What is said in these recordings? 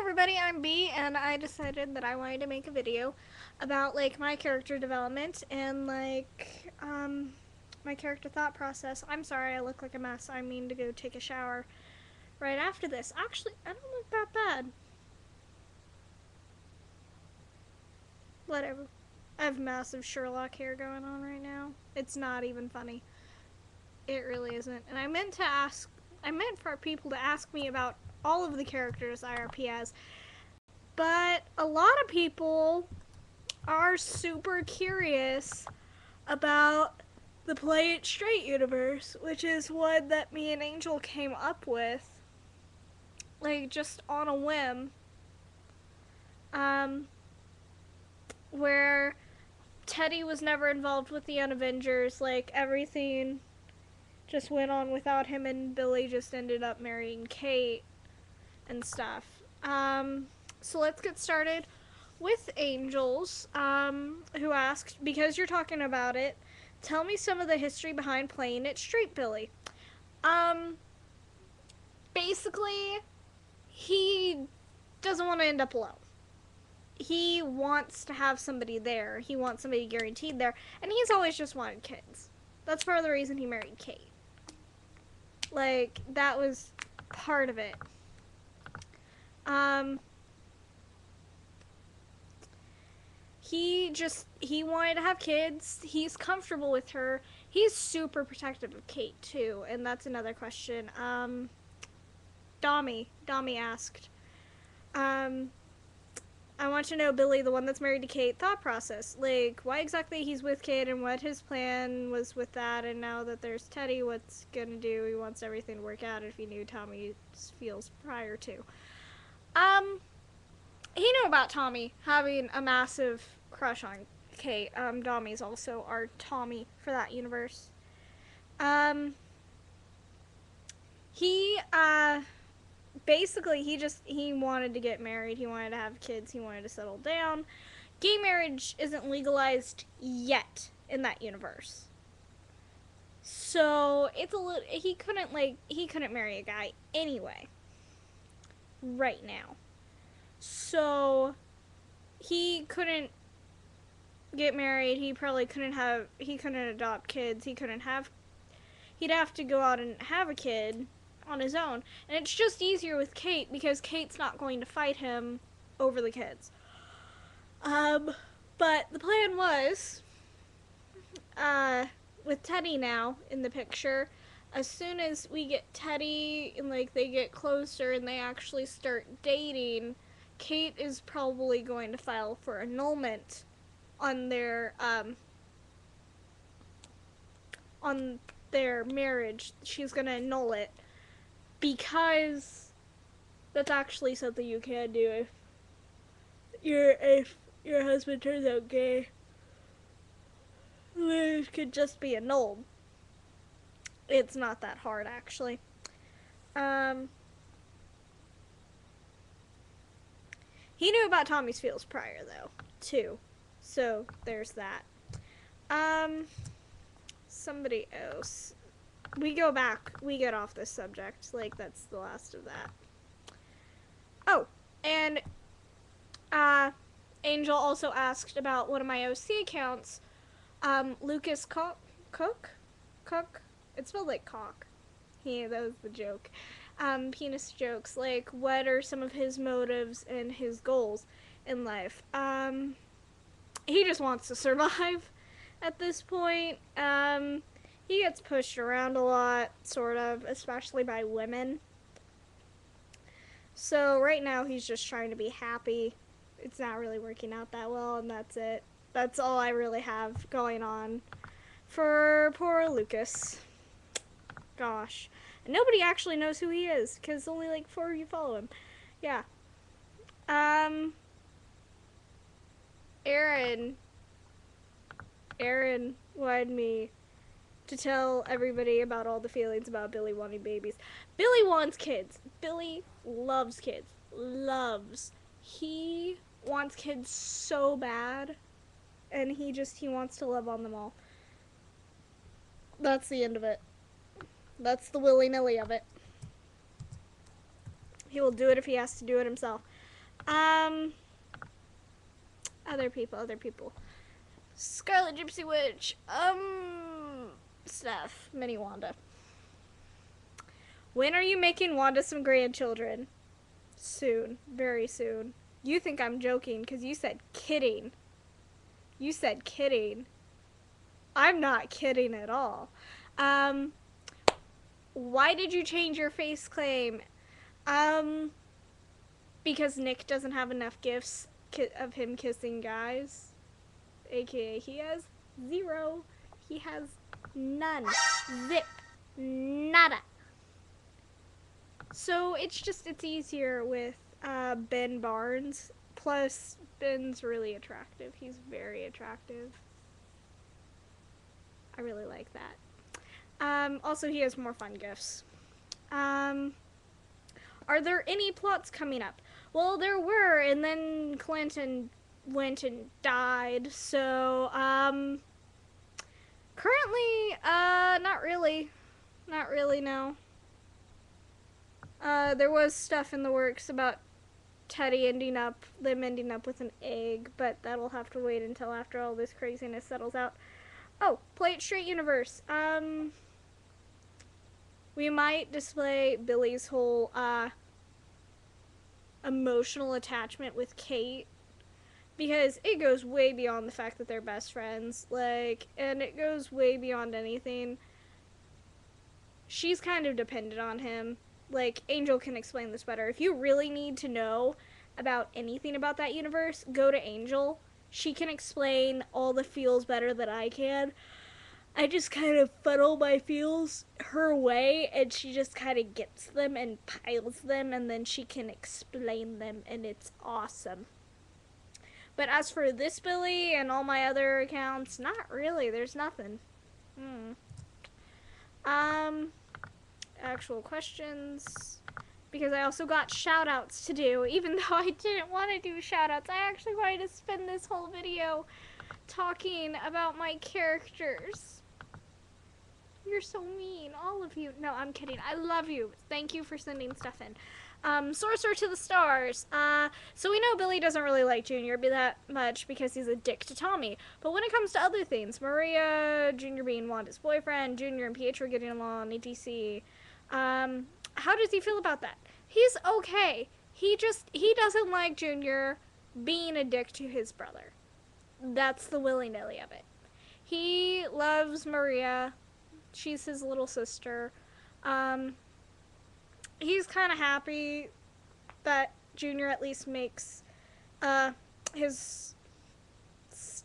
everybody, I'm B, and I decided that I wanted to make a video about, like, my character development and, like, my character thought process. I'm sorry I look like a mess. I mean to go take a shower right after this. Actually, I don't look that bad. Whatever. I have massive Sherlock hair going on right now. It's not even funny. It really isn't. And I meant for people to ask me about all of the characters IRP as, but a lot of people are super curious about the Play It Straight universe, which is one that me and Angel came up with, like, just on a whim. Where Teddy was never involved with the Unavengers, like, everything just went on without him, and Billy just ended up marrying Kate and stuff. So let's get started with Angels, who asked, because you're talking about it, tell me some of the history behind Playing It Straight, Billy. Basically, he doesn't want to end up alone. He wants to have somebody there. He wants somebody guaranteed there, and he's always just wanted kids. That's part of the reason he married Kate. Like, that was part of it. He wanted to have kids. He's comfortable with her. He's super protective of Kate, too, and that's another question. Dami asked, I want to know, Billy, the one that's married to Kate, thought process. Like, why exactly he's with Kate and what his plan was with that, and now that there's Teddy, what's gonna do? He wants everything to work out if he knew Tommy's feels prior to. He knew about Tommy having a massive crush on Kate. Dami's also our Tommy for that universe. He, basically, he wanted to get married. He wanted to have kids. He wanted to settle down. Gay marriage isn't legalized yet in that universe. So, it's a little, he couldn't marry a guy anyway. Right now. So, he couldn't get married. He probably couldn't adopt kids. He'd have to go out and have a kid on his own. And it's just easier with Kate because Kate's not going to fight him over the kids. But the plan was, with Teddy now in the picture, as soon as we get Teddy and, like, they get closer and they actually start dating, Kate is probably going to file for annulment on their marriage. She's gonna annul it because that's actually something you can do if your husband turns out gay. It could just be annulled. It's not that hard, actually. He knew about Tommy's feels prior, though, too. So, there's that. Somebody else. We go back. We get off this subject. Like, that's the last of that. Oh, and, Angel also asked about one of my OC accounts. Lucas Cook? It's spelled like cock. That was the joke. Penis jokes. Like, what are some of his motives and his goals in life? He just wants to survive at this point. He gets pushed around a lot, sort of, especially by women. So right now he's just trying to be happy. It's not really working out that well, and that's it. That's all I really have going on for poor Lucas. Gosh. And nobody actually knows who he is, because only like 4 of you follow him. Yeah. Aaron wanted me to tell everybody about all the feelings about Billy wanting babies. Billy wants kids. Billy loves kids. He wants kids so bad. And he wants to love on them all. That's the end of it. That's the willy-nilly of it. He will do it if he has to do it himself. Other people. Scarlet Gypsy Witch. Stuff. Mini Wanda. When are you making Wanda some grandchildren? Soon. Very soon. You think I'm joking because you said kidding. You said kidding. I'm not kidding at all. Why did you change your face claim? Because Nick doesn't have enough gifts of him kissing guys. AKA he has 0. He has none. Zip. Nada. So it's easier with Ben Barnes. Plus, Ben's really attractive. He's very attractive. I really like that. Also, he has more fun gifts. Are there any plots coming up? Well, there were, and then Clinton went and died. So, currently, not really. Not really, no. There was stuff in the works about Teddy ending up with an egg, but that'll have to wait until after all this craziness settles out. Oh, Play It Straight Universe. We might display Billy's whole, emotional attachment with Kate, because it goes way beyond the fact that they're best friends, and it goes way beyond anything. She's kind of dependent on him. Angel can explain this better. If you really need to know about anything about that universe, go to Angel. She can explain all the feels better than I can. I just kind of funnel my feels her way, and she just kind of gets them and piles them, and then she can explain them, and it's awesome. But as for this Billy and all my other accounts, not really. There's nothing. Actual questions. Because I also got shout-outs to do, even though I didn't want to do shout-outs. I actually wanted to spend this whole video talking about my characters. You're so mean, all of you. No, I'm kidding. I love you. Thank you for sending stuff in. Sorcerer to the Stars. So we know Billy doesn't really like Junior that much because he's a dick to Tommy. But when it comes to other things, Maria, Junior being Wanda's boyfriend, Junior and Pietro getting along, etc. How does he feel about that? He's okay. He doesn't like Junior being a dick to his brother. That's the willy-nilly of it. He loves Maria. She's his little sister. He's kind of happy that Junior at least makes his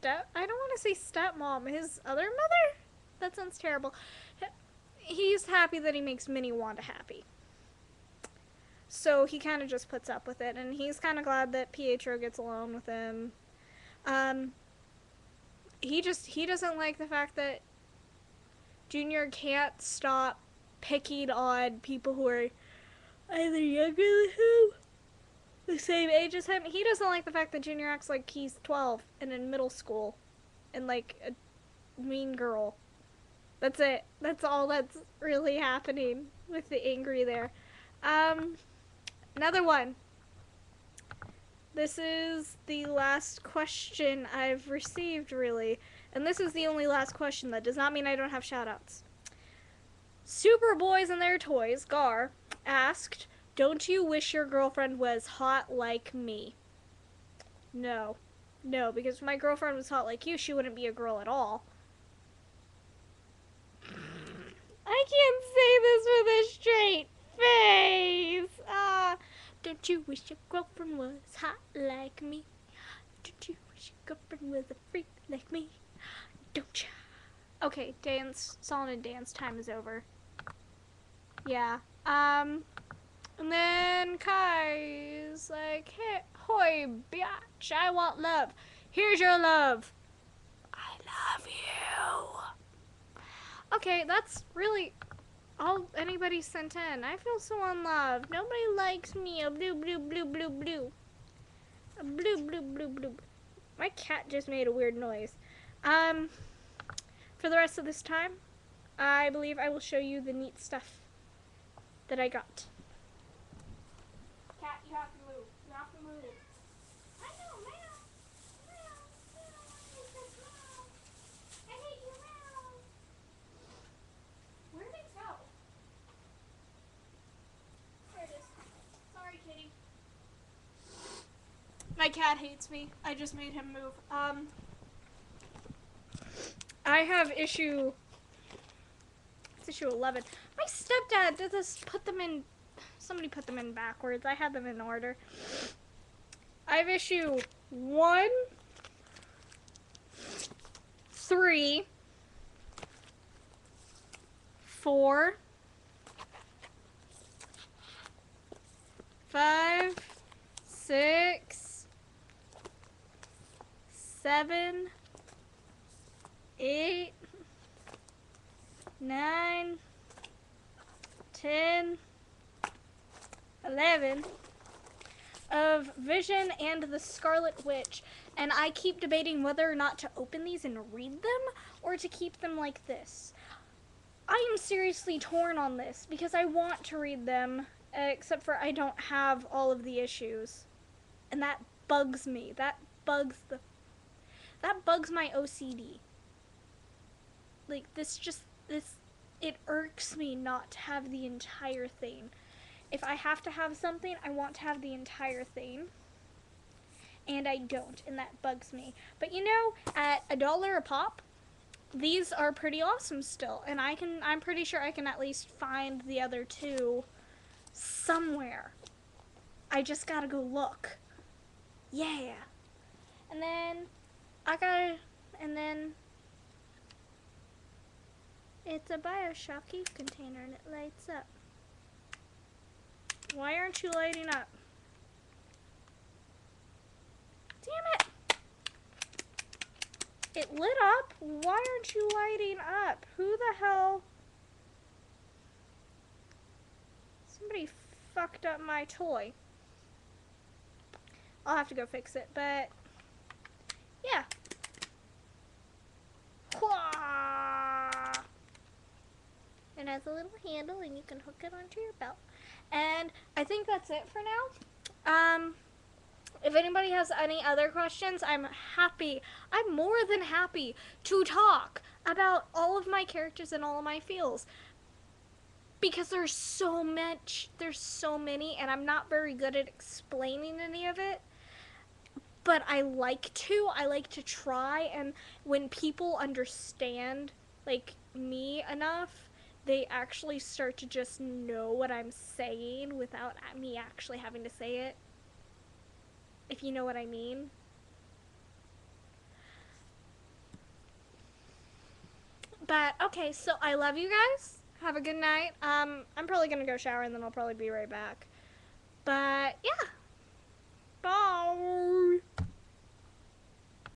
I don't want to say stepmom, his other mother? That sounds terrible. He's happy that he makes Mini Wanda happy. So he kind of just puts up with it, and he's kind of glad that Pietro gets along with him. He doesn't like the fact that Junior can't stop picking on people who are either younger than him, the same age as him. He doesn't like the fact that Junior acts like he's 12 and in middle school and like a mean girl. That's it. That's all that's really happening with the angry there. Another one. This is the last question I've received, really. And this is the only last question. That does not mean I don't have shoutouts. Superboys and Their Toys, Gar, asked, "Don't you wish your girlfriend was hot like me?" No. No, because if my girlfriend was hot like you, she wouldn't be a girl at all. I can't say this with a straight face. Don't you wish your girlfriend was hot like me? Don't you wish your girlfriend was a freak like me? Don't ya? Okay, song and dance time is over. Yeah. And then Kai's like, "Hey, hoy, biatch, I want love. Here's your love. I love you." Okay, that's really all anybody sent in. I feel so unloved. Nobody likes me. A blue, blue, blue, blue, blue. A blue, blue, blue, blue. My cat just made a weird noise. For the rest of this time, I believe I will show you the neat stuff that I got. Cat, you have to move. You have to move. My cat hates me. I just made him move. I have issue... It's issue 11. My stepdad did this, put them in... Somebody put them in backwards. I had them in order. I have issue 1, 3, 4, 5, 6, 7, 8, 9, 10, 11 of Vision and the Scarlet Witch, and I keep debating whether or not to open these and read them or to keep them like this. I am seriously torn on this because I want to read them, except for I don't have all of the issues, and that bugs me. That bugs my OCD. Like, it irks me not to have the entire thing. If I have to have something, I want to have the entire thing. And I don't, and that bugs me. But you know, at $1 a pop, these are pretty awesome still. And I'm pretty sure I can at least find the other 2 somewhere. I just gotta go look. Yeah. And then, it's a Bioshock Eve container and it lights up. Why aren't you lighting up? Damn it! It lit up? Why aren't you lighting up? Who the hell? Somebody fucked up my toy. I'll have to go fix it, but yeah. It has a little handle and you can hook it onto your belt. And I think that's it for now. If anybody has any other questions, I'm more than happy to talk about all of my characters and all of my feels. Because there's so many, and I'm not very good at explaining any of it. But I like to try, and when people understand, like, me enough, they actually start to just know what I'm saying without me actually having to say it. If you know what I mean. But, okay, so I love you guys. Have a good night. I'm probably gonna go shower and then I'll probably be right back.